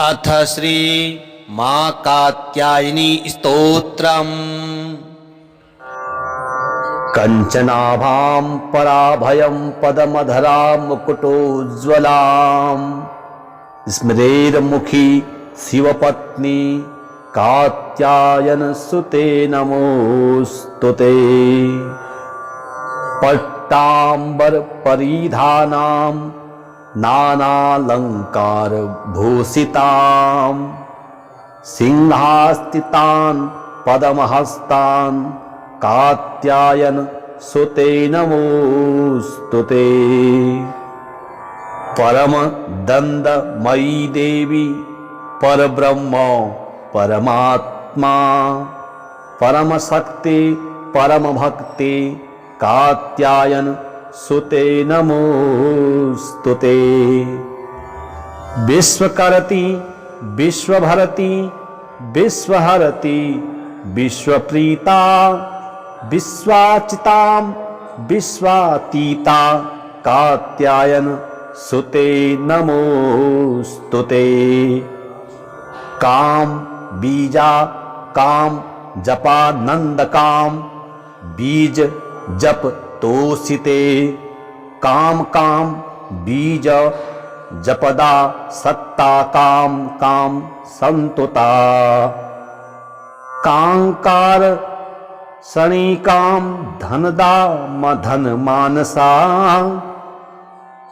अथ श्री मां कात्यायनी स्तोत्रम्। कंचनाभां पराभयं पदमधरां मुकुटोज्ज्वलां स्मरेर्मुखी शिवपत्नी कात्यायनसुते नमोस्तुते। पट्टाम्बरपरिधानां नानालङ्कारभूषितां सिंहास्थितान् पद्महस्तान् कात्यायन सुते नमोस्तुते। परम दंडमयी देवी परब्रह्म परमात्मा परम शक्ति परम भक्ति कात्यायन सुते नमोस्तुते। विश्वकरति विश्वभरति विश्वहरति विश्वप्रीता विश्वाचितां विश्वातीता कात्यायन सुते नमोस्तुते। काम बीजा काम जपानंदकाम बीज जप तोषिते। काम काम बीज जपदा सत्ता काम काम संतुता। कांकार शणिकां धनदा मधन मानसा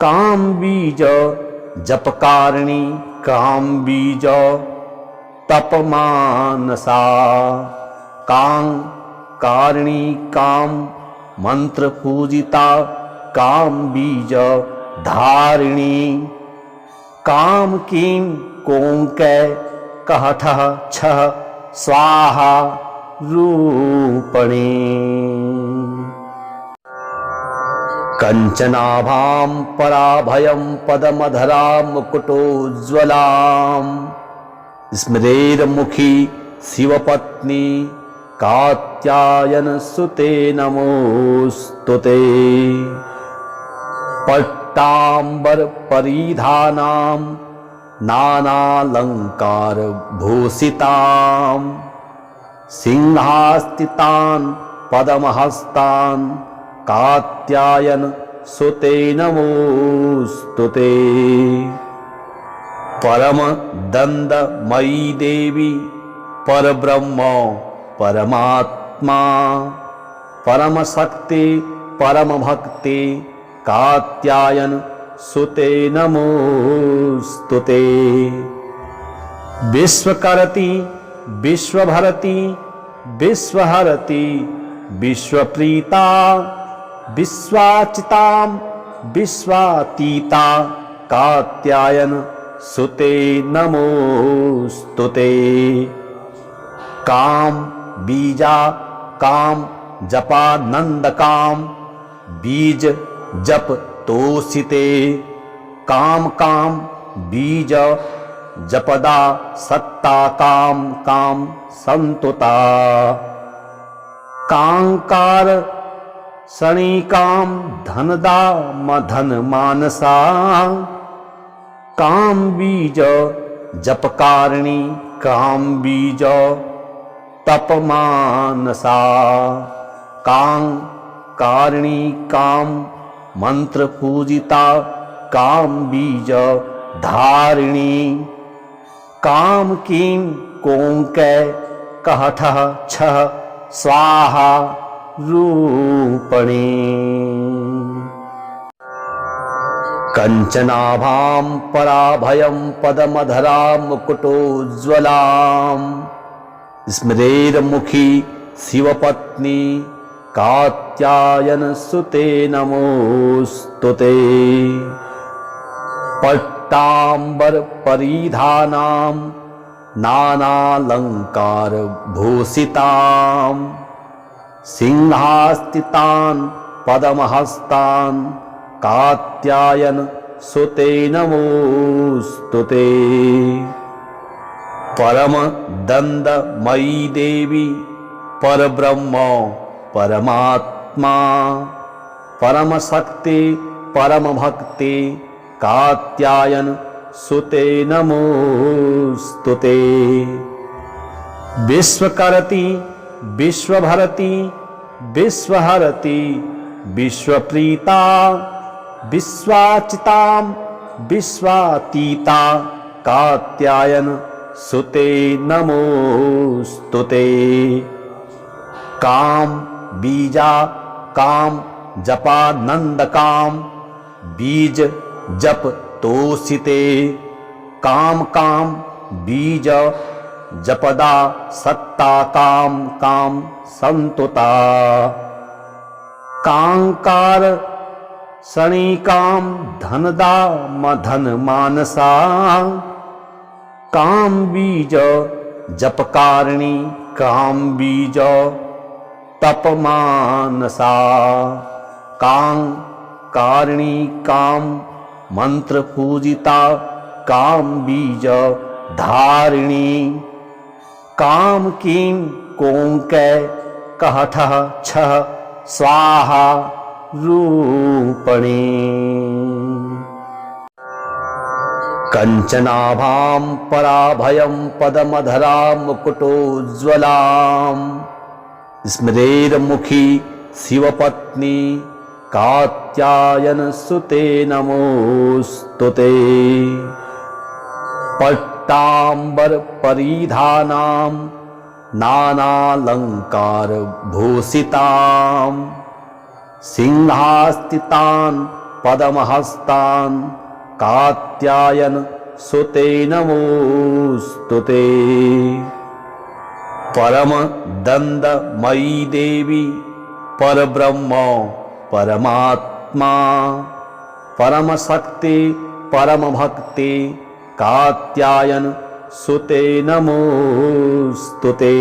काम बीज जपकारिणी काम बीज तपमानसा। कां कारिणी काम मंत्र पूजिता काम बीज धारिणी। काम कीं कोंकै कहठः छः स्वाहा रूपणी। कंचनाभां पराभयं पदमधरां मुकुटोज्ज्वलां स्मरेर्मुखी शिवपत्नी कात्यायनसुते नमोस्तुते। पट्टाम्बरपरिधानां नानालङ्कारभूषितां सिंहास्थितान् पद्महस्तान् कात्यायन सुते नमोस्तुते। परम दंडमयी देवी परब्रह्म परमात्मा परम शक्ति परम भक्ति कात्यायन सुते नमोस्तुते। विश्वकरति विश्वभरति विश्वहरति विश्वप्रीता विश्वाचितां विश्वातीता कात्यायन सुते नमोस्तुते। काम बीजा काम जपानंदकाम बीज जप तोषिते। काम काम बीज जपदा सत्ता काम काम संतुता। कांकार शणिकां धनदा मधन मानसा काम बीज जपकारिणी काम बीज तपमानसा। कां कारिणी काम मंत्र पूजिता काम बीज धारिणी। काम कीं कोंकै कहठः छः स्वाहा रूपणी। कंचनाभां पराभयं पदमधरां मुकुटोज्ज्वलां स्मरेर्मुखी शिवपत्नी कात्यायनसुते नमोस्तुते। पट्टाम्बरपरिधानां नानालङ्कारभूषितां सिंहास्थितान् पद्महस्तान् कात्यायन सुते नमोस्तुते। परम दंडमयी देवी परब्रह्म परमात्मा परम शक्ति परम भक्ति कात्यायन सुते नमोस्तुते। विश्वकरति विश्वभरति विश्वहरति विश्वप्रीता विश्वाचितां विश्वातीता कात्यायन सुते नमोस्तुते। काम बीजा काम जपानंद काम बीज जप तोषिते। काम काम बीज जपदा सत्ता काम काम संतुता। कांकार शनिकाम धनदा मधन मानसा। काम बीज जपकारिणी काम बीज तप मानसा। कांग कारिणी काम मंत्र पूजिता काम बीज धारिणी। काम कीम कोंकै कहठः छः स्वाहा रूपणी। कंचनाभां पराभयं पदमधरां मुकुटोज्ज्वलां। स्मरेर्मुखी शिवपत्नी कात्यायन सुते नमोस्तुते। पट्टांबर परिधानां नानालंकार भूषितां। सिंहास्थितान् पद्महस्तान् कात्यायन सुते नमोस्तुते। परम दंडमयी देवी परब्रह्म परमात्मा। परम शक्ति परम भक्ति कात्यायन सुते नमोस्तुते।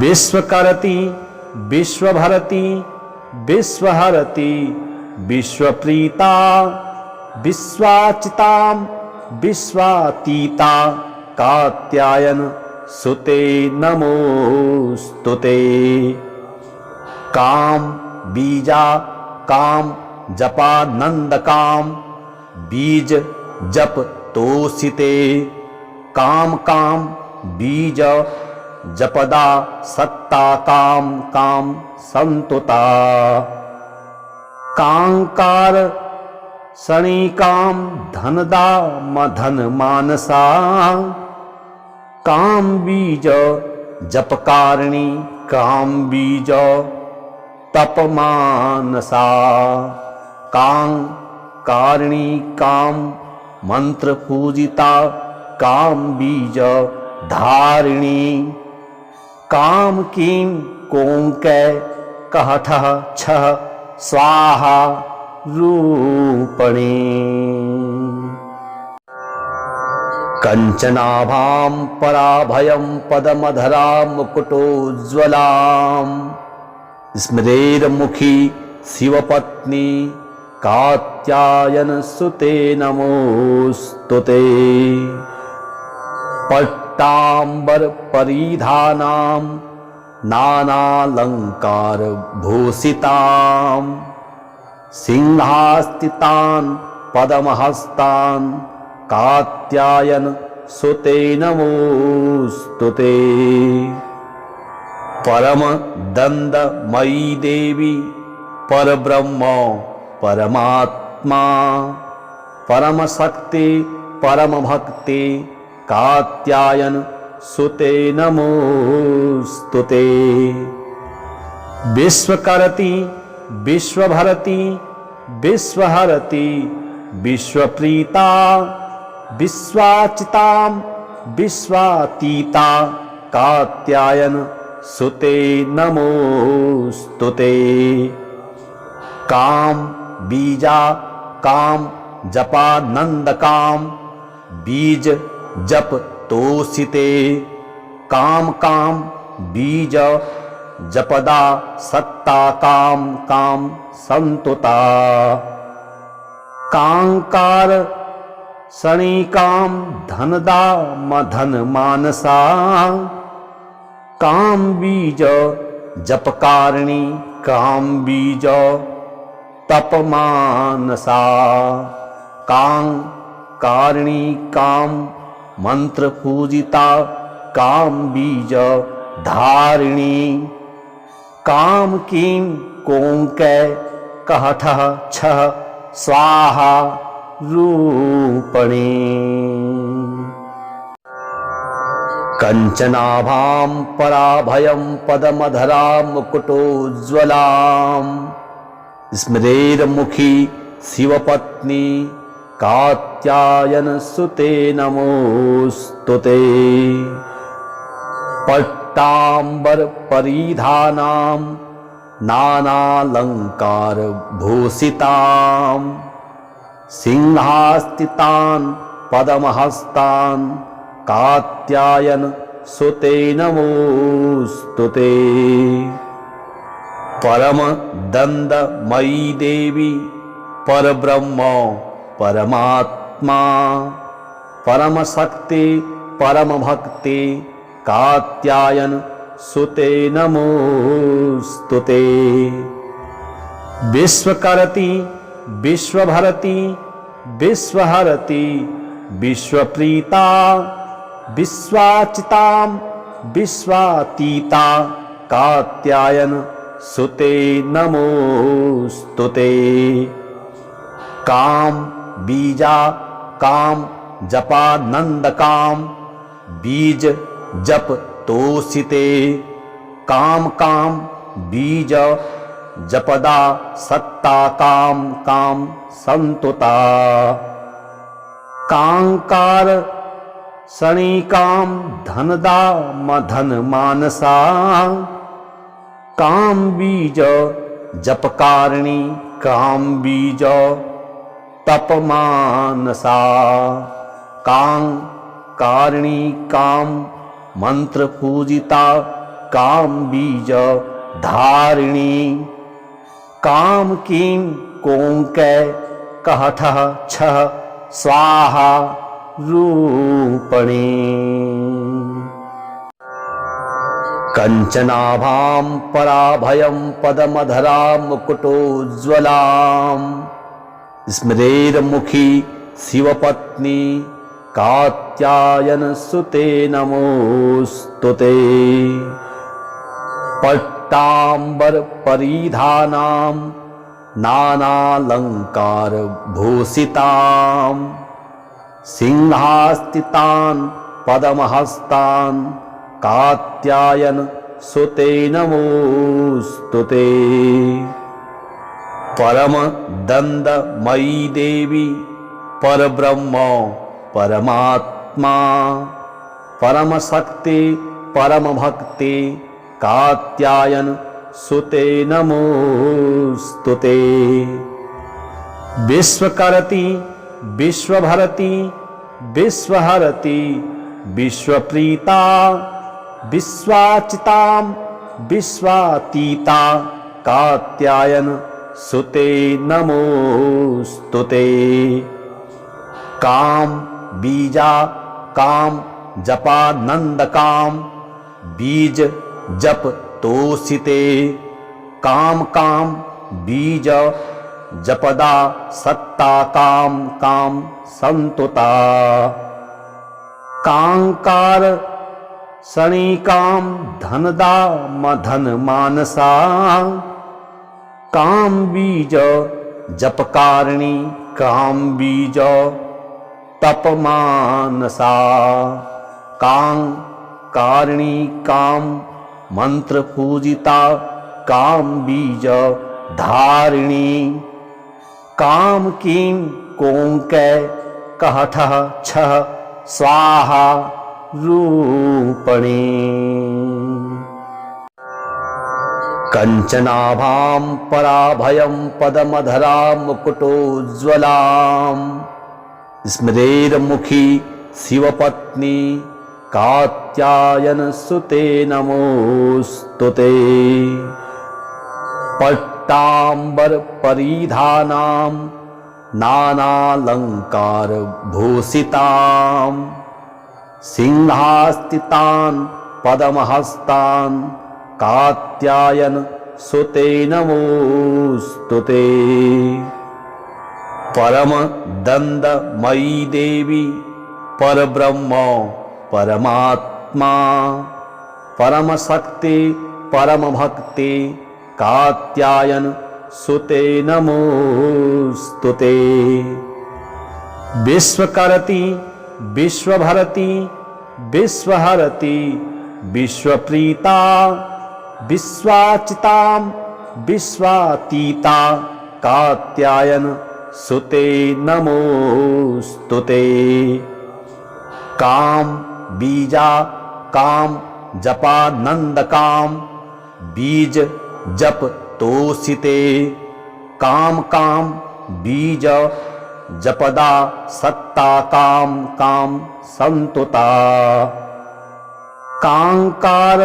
विश्वकरति विश्वभरति विश्वहरति विश्वप्रीता विश्वाचितां विश्वातीता कात्यायन सुते नमोस्तुते। काम बीजा काम जपानंद काम बीज जप तोषिते। काम काम बीज जपदा सत्ता काम काम संतुता। कांकार शनिकाम धनदा मधन मानसा। काम बीज जपकारिणी काम बीज तप मानसा। कांग कारिणी काम मंत्र पूजिता काम बीज धारिणी। काम कीम कोंकै कहठः छः स्वाहा रूपणी। कंचनाभां पराभयं पद्मधरां मुकुटोज्ज्वलां। स्मरेर्मुखी शिवपत्नी कात्यायन सुते नमोस्तुते। पट्टांबर परिधानां नानालंकार भूषितां। सिंहास्थितान् पद्महस्तान् कात्यायन सुते नमोस्तुते। परम दंडमयी देवी परब्रह्म परमात्मा। परम शक्ति परम भक्ति कात्यायन सुते नमोस्तुते। विश्वकरति विश्वभरति विश्वहरति विश्वप्रीता विश्वाचितां विश्वातीता कात्यायन सुते नमोस्तुते। काम बीजा काम जपानंद काम बीज जप तोषिते। काम काम बीज जपदा सत्ता काम काम संतुता। कांकार शनिकाम धनदा मधन मानसा। काम बीज जपकारिणी काम बीज तप मानसा। कांग कारणी काम मंत्र पूजिता काम बीज धारिणी काम कीम कोंकै कहठ छह स्वाहा रूपणी कंचनाभां पराभयं पदमधरां मुकुटोज्ज्वलां स्मरेर्मुखी शिवपत्नी कात्यायन सुते नमोस्तुते पट्टांबर परिधानां नानालंकार भूषितां सिंहास्तितान् पदमहस्तान् कात्यायन सुते नमोस्तुते परम दंडमयी देवी परब्रह्म परमात्मा परम शक्ति परम भक्ति कात्यायन सुते नमोस्तुते विश्वकरति विश्वभरति विश्वहरति विश्वप्रीता विश्वाचितां विश्वातीता कात्यायन सुते नमोस्तुते काम बीजा काम जपानंद काम बीज जप तोषिते काम काम बीज जपदा सत्ता काम काम संतुता कांकार शनिकाम धनदा मधन मानसा काम बीज जपकारिणी काम बीज तप मानसा कांग कारिणी काम मंत्र पूजिता काम बीज धारिणी काम कीम कोंकै कहठ छह स्वाहा रूपणी कंचनाभां पराभयं पदमधरां मुकुटोज्ज्वलां स्मरेर्मुखी शिवपत्नी कात्यायन सुते नमोस्तुते पट्टांबर परिधानां नानालंकार भूषितां सिंहास्तितान् पदमहस्तान् कात्यायन सुते नमोस्तुते परम दंडमयी देवी परब्रह्म परमात्मा परम शक्ति परम भक्ति कात्यायन सुते नमोस्तुते विश्वकरति विश्वभरति विश्वहरति विश्वप्रीता विश्वाचितां विश्वातीता कात्यायन सुते नमोस्तुते काम बीजा काम जपानंद काम बीज जप तोषिते काम काम बीज जपदा सत्ता काम काम संतुता कांकार शनिकाम धनदा मधन मानसा काम बीज जपकारिणी काम बीज तप मानसा कांग कारिणी काम मंत्र पूजिता काम बीज धारिणी काम कीम कोंकै कहठ छह स्वाहा रूपणी कंचनाभां पराभयं पदमधरां मुकुटोज्ज्वलां स्मरेर्मुखी शिवपत्नी कात्यायन सुते नमोस्तुते पट्टांबर परिधानां नानालंकार भूषितां सिंहास्तितान् पदमहस्तान् कात्यायन सुते नमोस्तुते परम दंडमयी देवी परब्रह्म परमात्मा परम शक्ति परम भक्ति कात्यायन सुते नमोस्तुते। विश्वकरति विश्वभरति विश्वहरति विश्वप्रीता विश्वाचिता विश्वातीता कात्यायन सुते नमोस्तुते। काम बीजा काम जपानंद काम बीज जप तोषिते काम काम बीज जपदा सत्ता काम काम संतुता। कांकार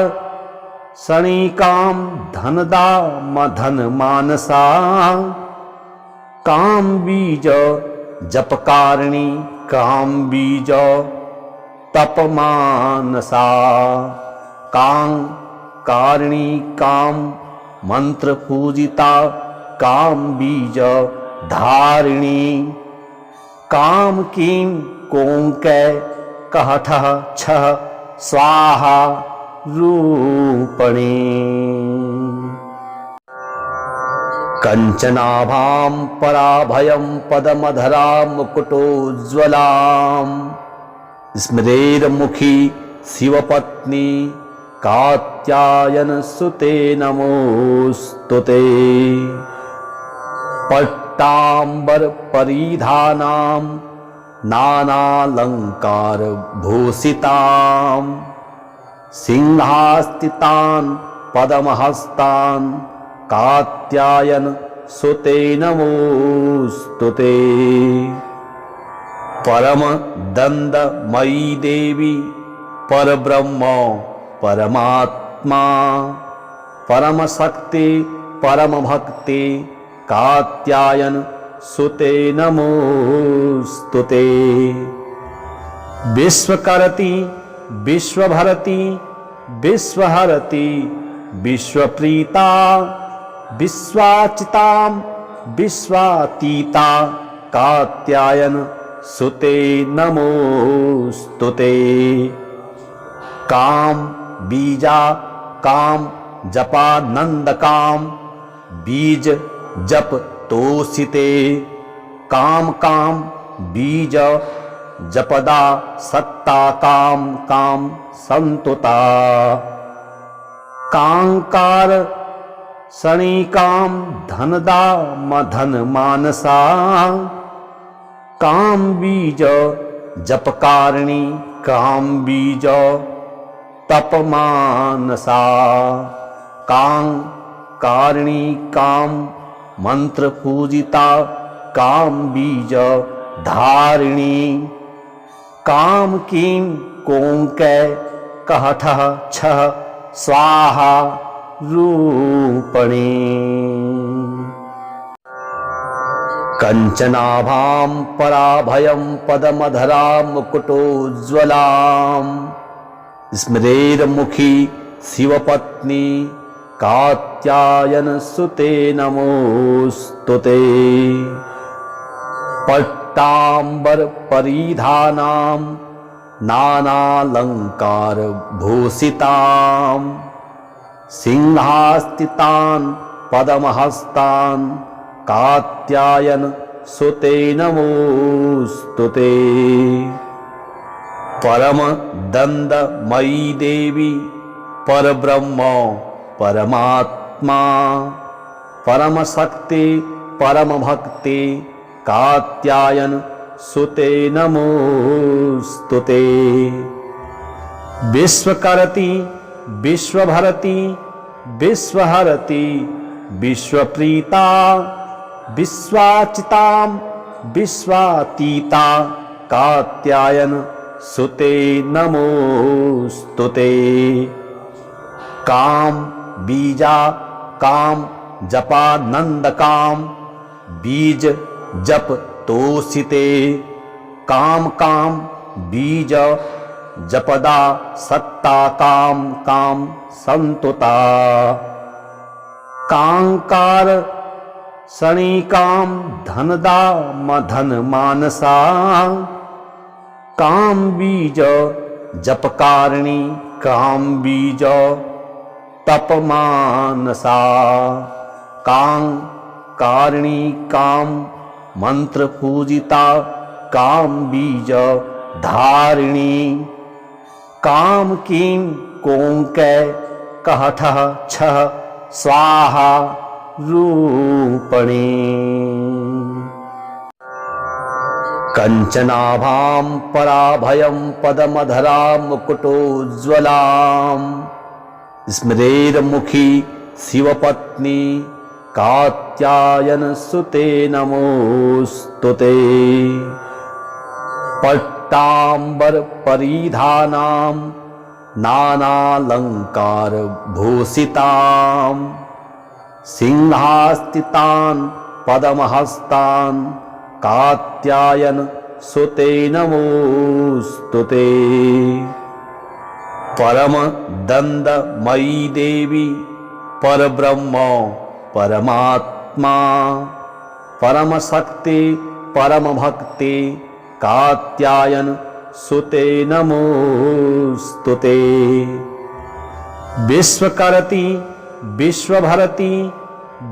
शनिकाम धनदा मधन मानसा काम बीज जपकारिणी काम बीज तपमानसा। कां कारिणी काम मंत्र पूजिता काम बीज धारिणी काम कीं कोंकै कहठ छह स्वाहा रूपणी। कंचनाभां पराभयं पदमधरां मुकुटोज्ज्वलां स्मरेर्मुखी शिवपत्नी कात्यायन सुते नमोस्तुते। पट्टांबर परिधानां नानालंकार भूषितां सिंहास्थितां पद्महस्तां कात्यायन सुते नमोस्तुते। परम दंडमयी देवी परब्रह्म परमात्मा परम शक्ति परम भक्ति कात्यायन सुते नमोस्तुते। विश्वकरति विश्वभरति विश्वहरति विश्वप्रीता विश्वाचिता विश्वातीता कात्यायन सुते नमोस्तुते। काम बीजा काम जपानंद काम बीज जप तोषिते काम काम बीज जपदा सत्ता काम काम संतुता। कांकार शनिकाम धनदा मधन मानसा काम बीज जपकारिणी काम बीज तपमानसा। कां कारिणी काम मंत्र पूजिता काम बीज धारिणी काम कीं कोंकै कहठ छह स्वाहा रूपणी। कंचनाभां पराभयं पदमधरां मुकुटोज्ज्वलां स्मरेर्मुखी शिवपत्नी कात्यायन सुते नमोस्तुते। पट्टांबर परिधानां नानालंकार भूषितां सिंहास्थितां पद्महस्तां कात्यायन सुते नमोस्तुते। परम दंडमयी देवी परब्रह्म परमात्मा परम शक्ति परम भक्ति कात्यायन सुते नमोस्तुते। विश्वकरति विश्वभरति विश्वहरति विश्वप्रीता विश्वाचिता विश्वातीता कात्यायन सुते नमोस्तुते। काम बीजा काम जपानंद काम बीज जप तोषिते काम काम बीज जपदा सत्ता काम काम संतुता। कांकार सणिकां धनदा मधन मानसा काम बीज जपकारिणी काम बीज तप मानसा कां कारिणी काम मंत्र पूजिता काम बीज धारिणी काम कीं कोंकै कहठ छह स्वाहा रूपणी कंचनाभां पराभयं पदमधरा मुकुटोज्ज्वलां स्मरेर्मुखी शिवपत्नी कात्यायन सुते नमोस्तुते पट्टांबर परिधानां नानालंकार भूषितां सिंहास्तितान् पदमहस्तान् कात्यायन सुते नमोस्तुते परम दंडमयी देवी परब्रह्म परमात्मा परम शक्ति परम भक्ति कात्यायन सुते नमोस्तुते विश्वकरति विश्वभरति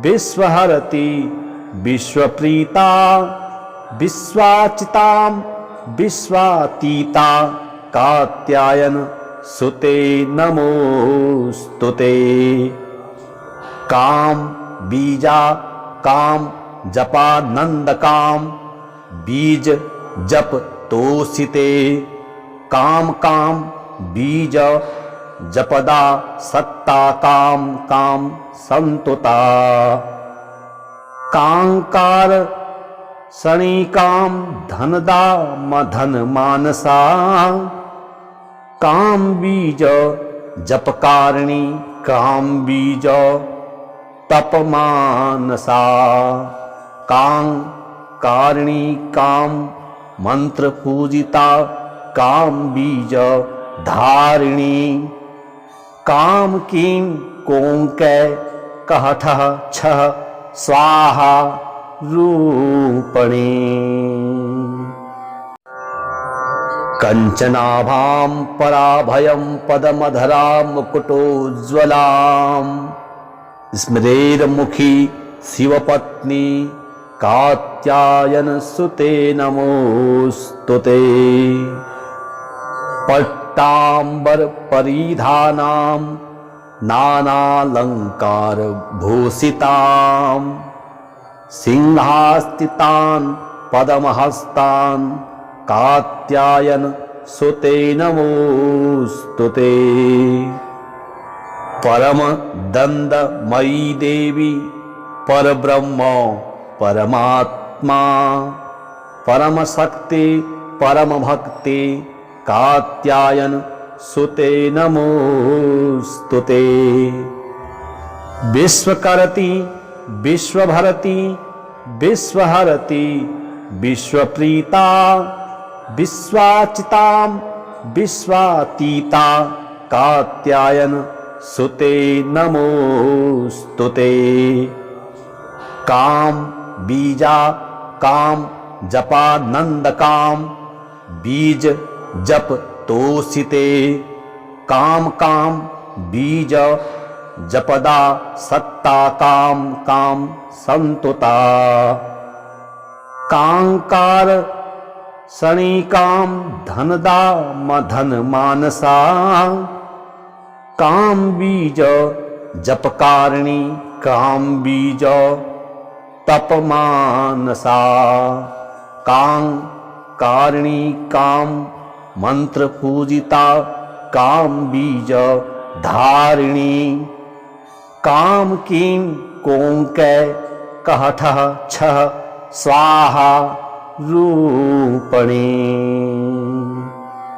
विश्वहरति विश्वप्रीता विश्वाचितां विश्वातीता कात्यायन सुते नमोस्तुते काम बीजा काम जपा नंद काम बीज जप तोषिते काम काम बीज जपदा सत्ता काम काम संतुता कांकार सणिकां धनदा मधन मानसा काम बीज जपकारिणी काम बीज तप मानसा कां कारिणी काम मंत्र पूजिता काम बीज धारिणी काम कीं कोंकै कहठ छह स्वाहा रूपणी कंचनाभां पराभयं पदमधरा मुकुटोज्ज्वलां स्मरेर्मुखी शिवपत्नी कात्यायन सुते नमोस्तुते पट्टांबर परिधानां नानालंकार भूषितां सिंहास्तितान् पदमहस्तान् कात्यायन सुते नमोस्तुते परम दंडमयी देवी परब्रह्म परमात्मा परम शक्ति परम भक्ति कात्यायन सुते नमोस्तुते विश्वकरति विश्वभरति विश्वहरति विश्वप्रीता विश्वाचितां विश्वातीता कात्यायन सुते नमोस्तुते काम बीजा काम जपा नंद काम बीज जप तोषिते काम काम बीज जपदा सत्ता काम काम संतुता कांकार सणिकां धनदा मधन मानसा काम बीज जपकारिणी काम बीज तप मानसा कां कारिणी काम मंत्र पूजिता काम बीज धारिणी काम कीं कोंकै कहठ छह स्वाहा रूपणी।